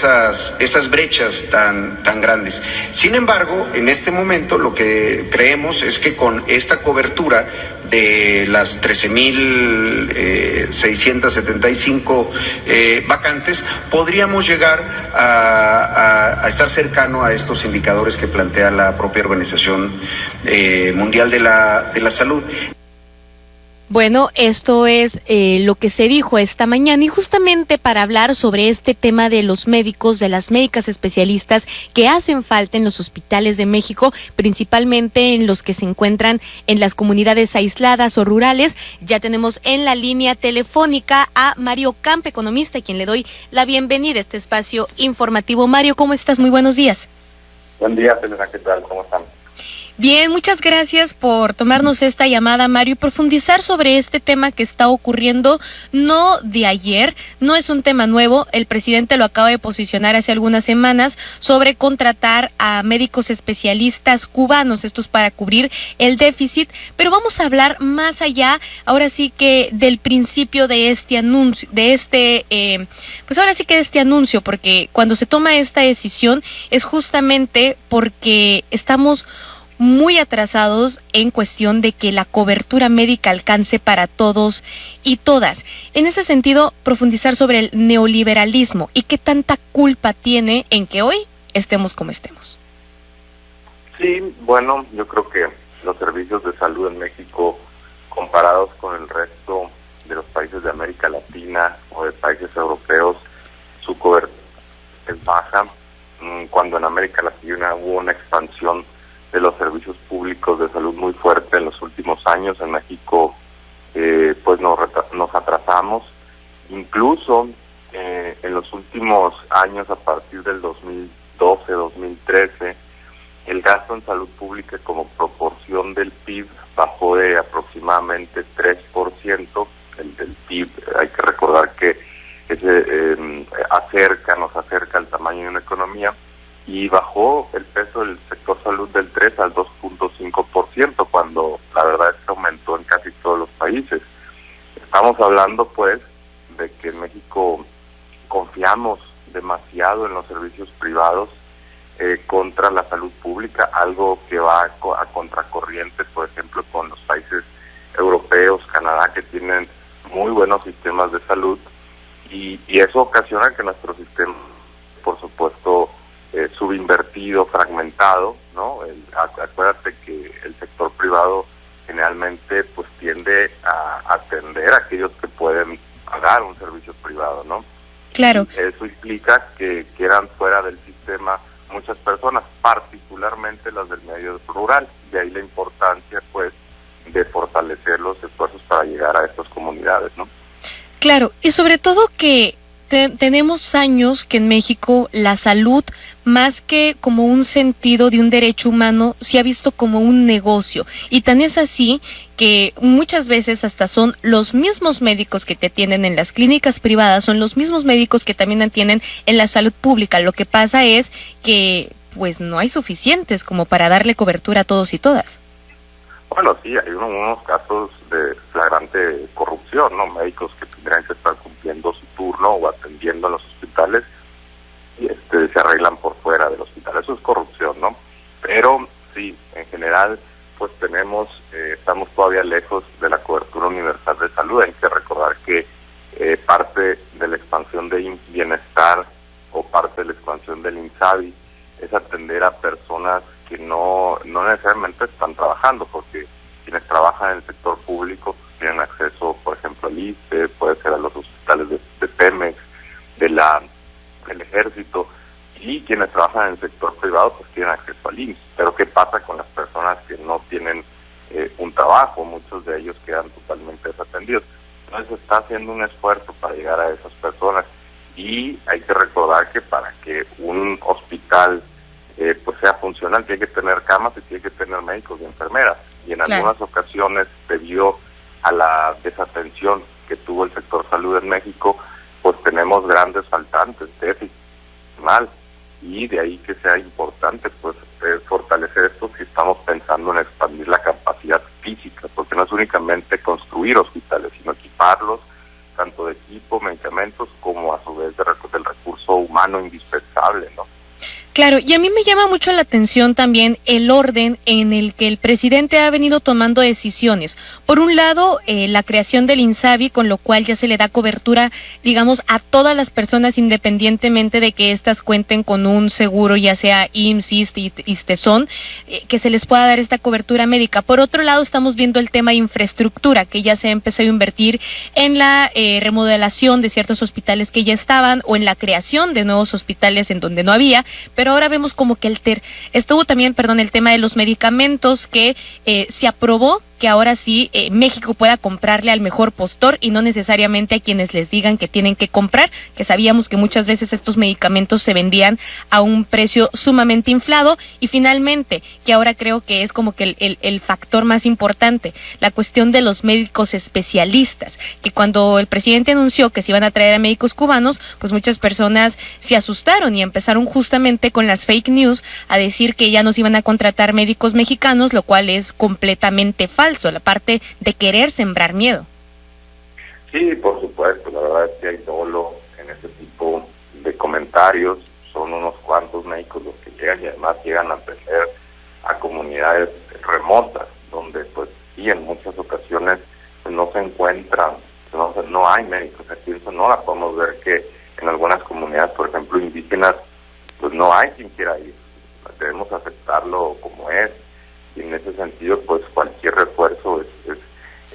esas brechas tan grandes. Sin embargo, en este momento lo que creemos es que con esta cobertura de las 13,675 vacantes, podríamos llegar a estar cercano a estos indicadores que plantea la propia Organización Mundial de la Salud. Bueno, esto es lo que se dijo esta mañana, y justamente para hablar sobre este tema de los médicos, de las médicas especialistas que hacen falta en los hospitales de México, principalmente en los que se encuentran en las comunidades aisladas o rurales, ya tenemos en la línea telefónica a Mario Camp, economista, a quien le doy la bienvenida a este espacio informativo. Mario, ¿cómo estás? Muy buenos días. Buen día, Selena, ¿qué tal? ¿Cómo están? Bien, muchas gracias por tomarnos esta llamada, Mario, y profundizar sobre este tema que está ocurriendo no de ayer, no es un tema nuevo. El presidente lo acaba de posicionar hace algunas semanas sobre contratar a médicos especialistas cubanos, estos para cubrir el déficit, pero vamos a hablar más allá, ahora sí que del principio de este anuncio, de este anuncio, porque cuando se toma esta decisión es justamente porque estamos muy atrasados en cuestión de que la cobertura médica alcance para todos y todas. En ese sentido, profundizar sobre el neoliberalismo y qué tanta culpa tiene en que hoy estemos como estemos. Sí, bueno, yo creo que los servicios de salud en México, comparados con el resto de los países de América Latina o de países europeos, su cobertura es baja. Cuando en América Latina hubo una expansión de los servicios públicos de salud muy fuerte en los últimos años, en México pues nos atrasamos. Incluso en los últimos años, a partir del 2012-2013, el gasto en salud pública como proporción del PIB bajó de aproximadamente 3%. El del PIB, hay que recordar que nos acerca al tamaño de una economía, y bajó el peso del sector salud del 3 al 2.5%, cuando la verdad es que aumentó en casi todos los países. Estamos hablando, pues, de que en México confiamos demasiado en los servicios privados contra la salud pública, algo que va a contracorriente, por ejemplo, con los países europeos, Canadá, que tienen muy buenos sistemas de salud, y eso ocasiona que nuestro sistema, por supuesto, subinvertido, fragmentado, ¿no? Acuérdate que el sector privado generalmente pues tiende a atender a aquellos que pueden pagar un servicio privado, ¿no? Claro. Y eso implica que quedan fuera del sistema muchas personas, particularmente las del medio rural. De ahí la importancia, pues, de fortalecer los esfuerzos para llegar a estas comunidades, ¿no? Claro, y sobre todo que tenemos años que en México la salud, más que como un sentido de un derecho humano, se ha visto como un negocio. Y tan es así que muchas veces hasta son los mismos médicos que te atienden en las clínicas privadas, son los mismos médicos que también atienden en la salud pública. Lo que pasa es que pues no hay suficientes como para darle cobertura a todos y todas. Bueno, sí, hay unos casos de flagrante corrupción, ¿no? Médicos que tendrían que estar cumpliendo su turno o atendiendo en los hospitales y se arreglan por fuera del hospital. Eso es corrupción, ¿no? Pero sí, en general, pues estamos todavía lejos de la cobertura universal de salud. Hay que recordar que parte de la expansión de Bienestar o parte de la expansión del INSABI es atender a personas que no necesariamente están trabajando, porque quienes trabajan en el sector público tienen acceso, por ejemplo, al ISSSTE, puede ser a los hospitales de Pemex, del Ejército, y quienes trabajan en el sector privado pues tienen acceso al IMSS. Pero ¿qué pasa con las personas que no tienen un trabajo? Muchos de ellos quedan totalmente desatendidos. Entonces se está haciendo un esfuerzo para llegar a esas personas, y hay que recordar que para que un hospital pues sea funcional, tiene que tener camas y tiene que tener médicos y enfermeras. Y en algunas ocasiones, debido a la desatención que tuvo el sector salud en México, pues tenemos grandes faltantes, déficit mal, y de ahí que sea importante pues fortalecer esto si estamos pensando en expandir la capacidad física, porque no es únicamente construir hospitales, sino equiparlos, tanto de equipo, medicamentos, como a su vez del recurso humano indispensable impensable, ¿no? Claro, y a mí me llama mucho la atención también el orden en el que el presidente ha venido tomando decisiones. Por un lado, la creación del INSABI, con lo cual ya se le da cobertura, digamos, a todas las personas independientemente de que éstas cuenten con un seguro, ya sea IMSS, ISSSTE, ISSSTESON, que se les pueda dar esta cobertura médica. Por otro lado, estamos viendo el tema de infraestructura, que ya se ha empezado a invertir en la remodelación de ciertos hospitales que ya estaban o en la creación de nuevos hospitales en donde no había, pero ahora vemos como que estuvo también, el tema de los medicamentos que se aprobó que ahora sí México pueda comprarle al mejor postor y no necesariamente a quienes les digan que tienen que comprar, que sabíamos que muchas veces estos medicamentos se vendían a un precio sumamente inflado. Y finalmente, que ahora creo que es como que el factor más importante, la cuestión de los médicos especialistas, que cuando el presidente anunció que se iban a traer a médicos cubanos, pues muchas personas se asustaron y empezaron justamente con las fake news a decir que ya nos iban a contratar médicos mexicanos, lo cual es completamente falso. La parte de querer sembrar miedo. Sí, por supuesto, la verdad es que hay dolo en ese tipo de comentarios. Son unos cuantos médicos los que llegan y además llegan a atender a comunidades remotas, donde pues sí, en muchas ocasiones pues, no se encuentran, no hay médicos. Aquí en Sonora podemos ver que en algunas comunidades, por ejemplo, indígenas, pues no hay quien quiera ir. Debemos aceptarlo como es. Y en ese sentido, pues cualquier refuerzo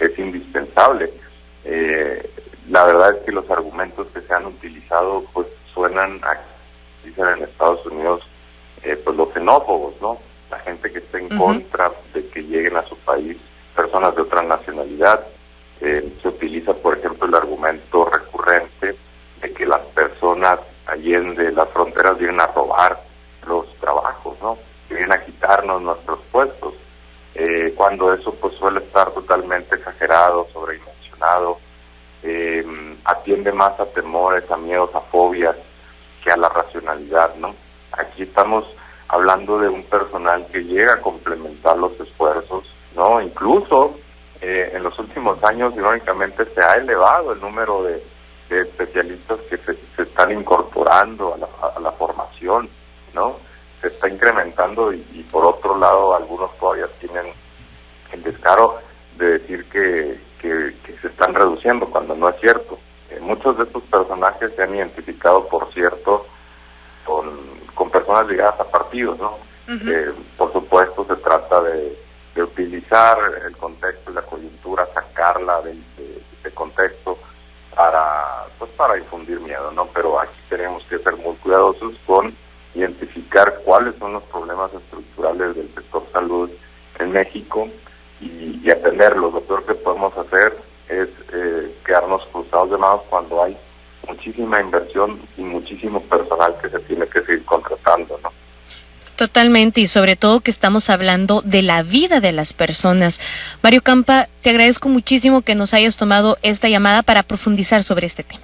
es indispensable. La verdad es que los argumentos que se han utilizado, pues suenan a, dicen en Estados Unidos, pues los xenófobos, ¿no? La gente que está en contra de que lleguen a su país personas de otra nacionalidad. Se utiliza, por ejemplo, el argumento recurrente de que las personas allende las fronteras vienen a robar los trabajos, ¿no? Que vienen a quitarnos nuestros puestos, cuando eso pues suele estar totalmente exagerado, sobredimensionado, atiende más a temores, a miedos, a fobias que a la racionalidad, ¿no? Aquí estamos hablando de un personal que llega a complementar los esfuerzos, ¿no? Incluso en los últimos años, irónicamente, se ha elevado el número de especialistas que se están incorporando a la formación, ¿no? Se está incrementando y por otro lado algunos todavía tienen el descaro de decir que se están reduciendo cuando no es cierto. Muchos de estos personajes se han identificado, por cierto, con personas ligadas a partidos, ¿no? Por supuesto se trata de utilizar el contexto y la coyuntura, sacarla de contexto para infundir miedo, ¿no? Pero aquí tenemos que ser muy cuidadosos con identificar cuáles son los problemas estructurales del sector salud en México y atenderlos. Lo peor que podemos hacer es quedarnos cruzados de manos cuando hay muchísima inversión y muchísimo personal que se tiene que seguir contratando, ¿no? Totalmente, y sobre todo que estamos hablando de la vida de las personas. Mario Campa, te agradezco muchísimo que nos hayas tomado esta llamada para profundizar sobre este tema.